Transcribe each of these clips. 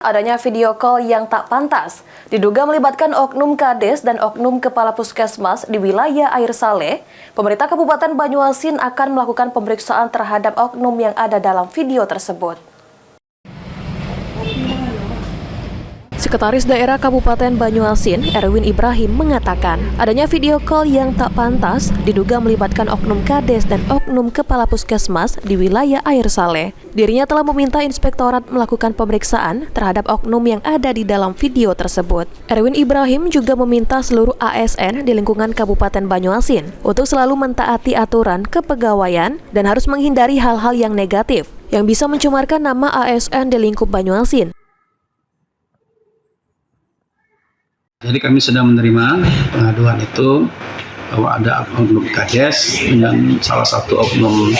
Adanya video call yang tak pantas diduga melibatkan oknum Kades dan oknum Kepala Puskesmas di wilayah Air Saleh. Pemerintah Kabupaten Banyuasin akan melakukan pemeriksaan terhadap oknum yang ada dalam video tersebut. Sekretaris Daerah Kabupaten Banyuasin, Erwin Ibrahim, mengatakan adanya video call yang tak pantas diduga melibatkan oknum Kades dan oknum Kepala Puskesmas di wilayah Air Saleh. Dirinya telah meminta inspektorat melakukan pemeriksaan terhadap oknum yang ada di dalam video tersebut. Erwin Ibrahim juga meminta seluruh ASN di lingkungan Kabupaten Banyuasin untuk selalu mentaati aturan kepegawaian dan harus menghindari hal-hal yang negatif yang bisa mencemarkan nama ASN di lingkup Banyuasin. Jadi kami sedang menerima pengaduan itu bahwa ada oknum Kades dengan salah satu oknum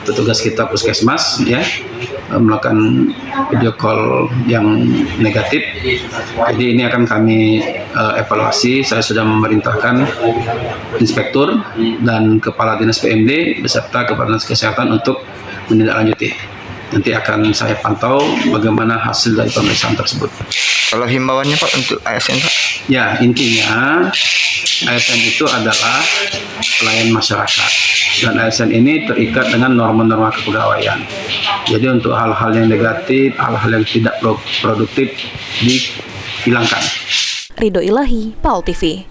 petugas kita Puskesmas melakukan video call yang negatif. Jadi ini akan kami evaluasi. Saya sudah memerintahkan inspektur dan kepala dinas PMD beserta kepala dinas kesehatan untuk menindaklanjuti. Nanti akan saya pantau bagaimana hasil dari pemeriksaan tersebut. Kalau himbauannya Pak untuk ASN Pak? Ya, intinya ASN itu adalah pelayan masyarakat dan ASN ini terikat dengan norma-norma kepegawaian. Jadi untuk hal-hal yang negatif, hal-hal yang tidak produktif dihilangkan. Ridho Ilahi, PAL TV.